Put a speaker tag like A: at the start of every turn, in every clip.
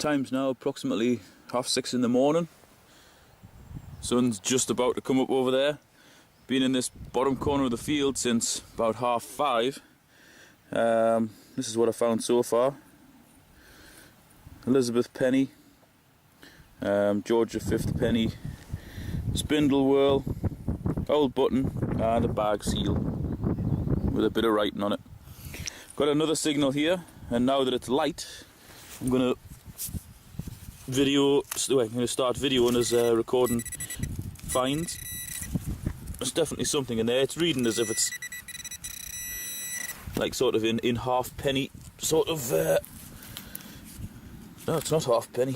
A: time's now approximately 6:30 in the morning. Sun's just about to come up over there. Been in this bottom corner of the field since about 5:30. This is what I found so far. Elizabeth penny, Georgia 5th penny, spindle whorl, old button, and a bag seal with a bit of writing on it. Got another signal here, and now that it's light, I'm going to start videoing as recording finds. There's definitely something in there. It's reading as if it's like sort of in half penny sort of. No, it's not half penny.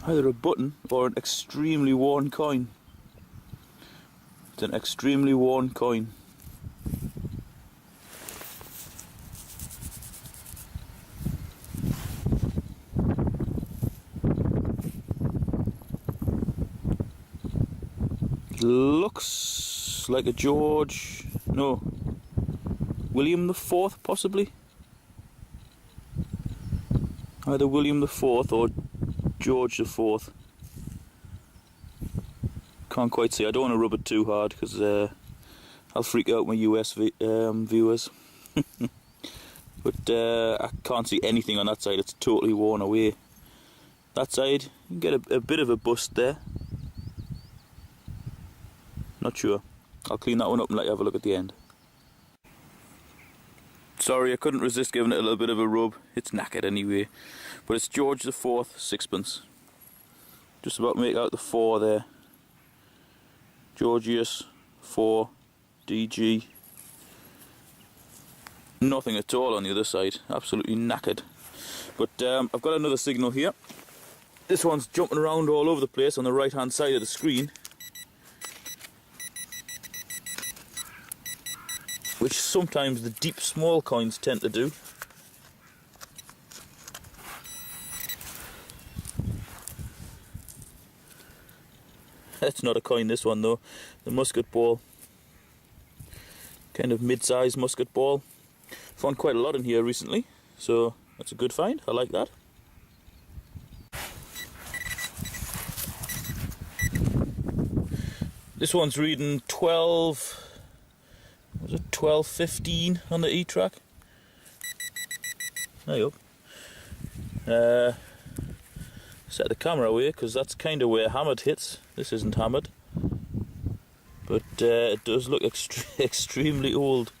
A: Either a button or an extremely worn coin. It's an extremely worn coin. It looks like a William IV possibly. Either William IV or George IV. Can't quite see. I don't want to rub it too hard because I'll freak out my US viewers. But I can't see anything on that side. It's totally worn away. That side, you can get a bit of a bust there. Not sure. I'll clean that one up and let you have a look at the end. Sorry, I couldn't resist giving it a little bit of a rub. It's knackered anyway. But it's George IV, 6pence. Just about make out the 4 there. Georgius 4 DG. Nothing at all on the other side. Absolutely knackered. But I've got another signal here. This one's jumping around all over the place on the right hand side of the screen, which sometimes the deep small coins tend to do. That's not a coin, this one though. The musket ball. Kind of mid-sized musket ball. Found quite a lot in here recently, so that's a good find. I like that. This one's reading 12.15 on the E-track. There you go. Set the camera away because that's kind of where hammered hits. This isn't hammered, but it does look extremely old.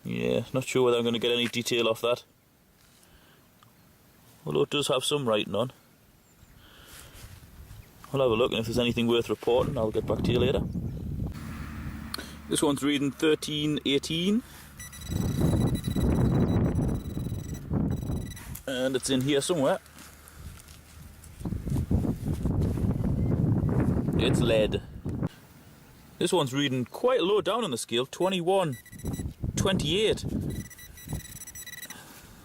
A: Yeah, not sure whether I'm going to get any detail off that. Although it does have some writing on. I'll have a look, and if there's anything worth reporting, I'll get back to you later. This one's reading 13.18. And it's in here somewhere. It's lead. This one's reading quite low down on the scale, 21.28.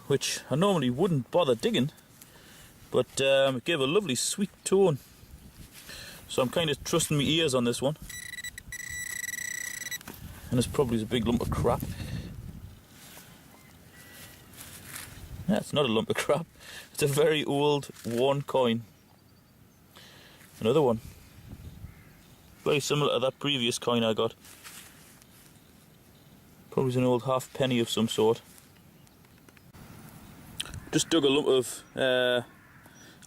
A: Which I normally wouldn't bother digging, but it gave a lovely sweet tone. So I'm kind of trusting my ears on this one. And it's probably a big lump of crap. Yeah, it's not a lump of crap. It's a very old, worn coin. Another one. Very similar to that previous coin I got. Probably an old half penny of some sort. Just dug a lump of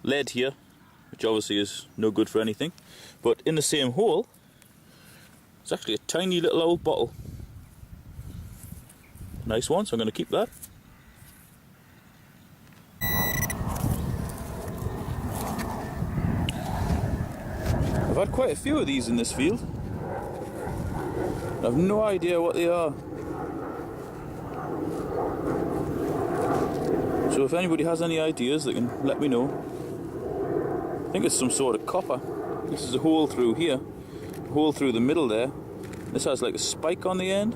A: lead here, which obviously is no good for anything. But in the same hole, it's actually a tiny little old bottle. Nice one, so I'm going to keep that. I've had quite a few of these in this field. I have no idea what they are. So if anybody has any ideas, they can let me know. I think it's some sort of copper. This is a hole through here, a hole through the middle there. This has like a spike on the end,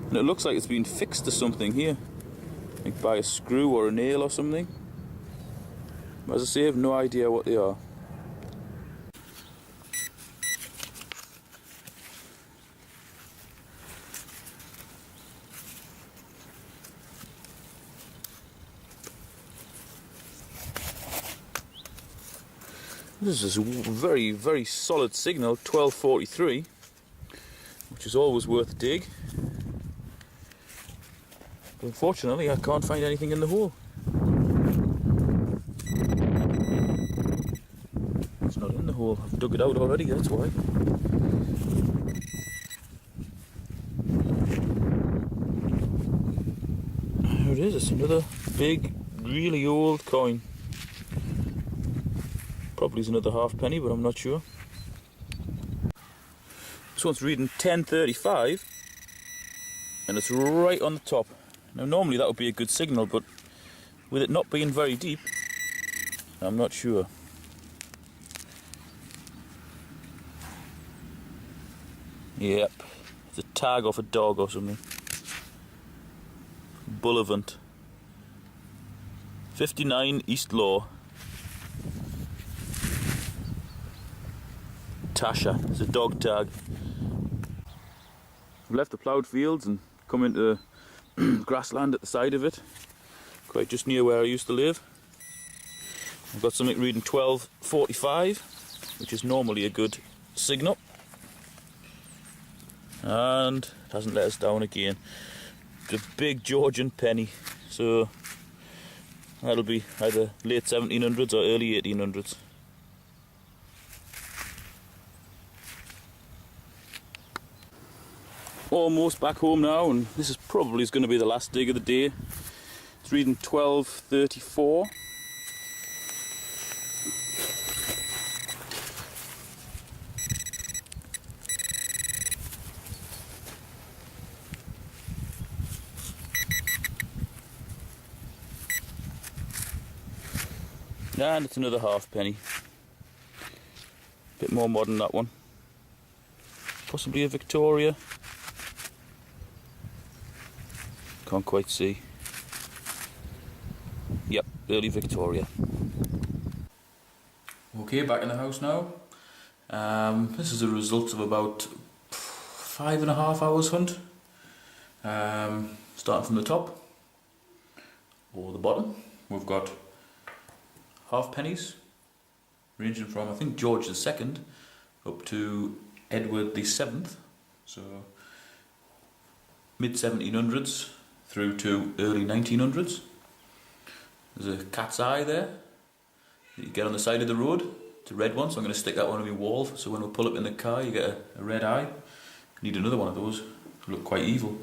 A: and it looks like it's been fixed to something here, like by a screw or a nail or something. As I say, I have no idea what they are. This is a very, very solid signal, 1243, which is always worth a dig. But unfortunately, I can't find anything in the hole. It's not in the hole. I've dug it out already, that's why. There it is, it's another big, really old coin. Probably is another halfpenny, but I'm not sure. This one's reading 1035, and it's right on the top. Now normally that would be a good signal, but with it not being very deep, I'm not sure. Yep, it's a tag off a dog or something. Bullivant. 59 East Law. Tasha, it's a dog tag. I've left the ploughed fields and come into grassland at the side of it, quite just near where I used to live. I've got something reading 1245, which is normally a good signal, and it hasn't let us down again. The big Georgian penny, so that'll be either late 1700s or early 1800s. Almost back home now, and this is probably going to be the last dig of the day. It's reading 1234. And it's another halfpenny. Bit more modern, that one. Possibly a Victoria. Can't quite see. Yep, early Victoria. Okay, back in the house now. This is a result of about 5.5 hours hunt. Starting from the top or the bottom, we've got halfpennies, ranging from I think George II up to Edward VII, so mid 1700s through to early 1900s. There's a cat's eye there that you get on the side of the road. It's a red one, so I'm going to stick that one on my wall, so when we pull up in the car you get a red eye. Need another one of those, they look quite evil.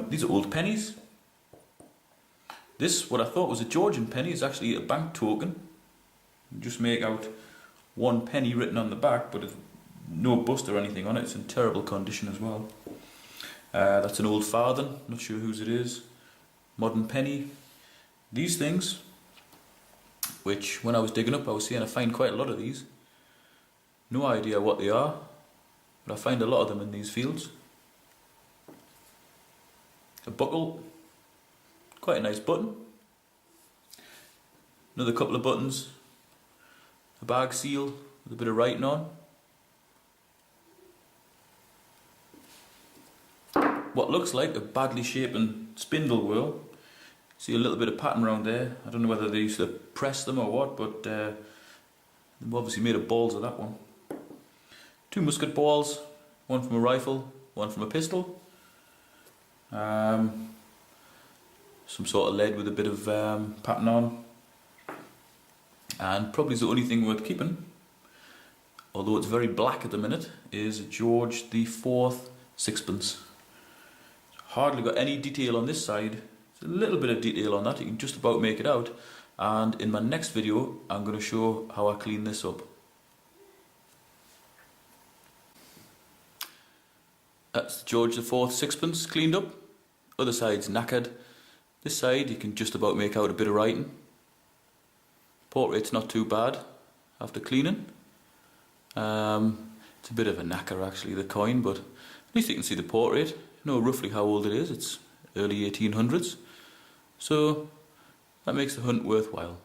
A: These are old pennies. This, what I thought was a Georgian penny, is actually a bank token. You just make out 1 penny written on the back, but no bust or anything on it. It's in terrible condition as well. That's an old farthing, not sure whose it is. Modern penny. These things, which when I was digging up I was seeing I find quite a lot of these. No idea what they are, but I find a lot of them in these fields. A buckle, quite a nice button. Another couple of buttons. A bag seal with a bit of writing on. What looks like a badly shapen spindle whorl. See a little bit of pattern around there. I don't know whether they used to press them or what, but they've obviously made of balls of that one. 2 musket balls, one from a rifle, one from a pistol. Some sort of lead with a bit of pattern on. And probably the only thing worth keeping, although it's very black at the minute, is George IV sixpence. Hardly got any detail on this side. There's a little bit of detail on that, you can just about make it out. And in my next video I'm going to show how I clean this up. That's George IV sixpence cleaned up. Other side's knackered. This side you can just about make out a bit of writing. Portrait's not too bad after cleaning. It's a bit of a knacker actually, the coin, but at least you can see the portrait. You know roughly how old it is. It's early 1800s. So that makes the hunt worthwhile.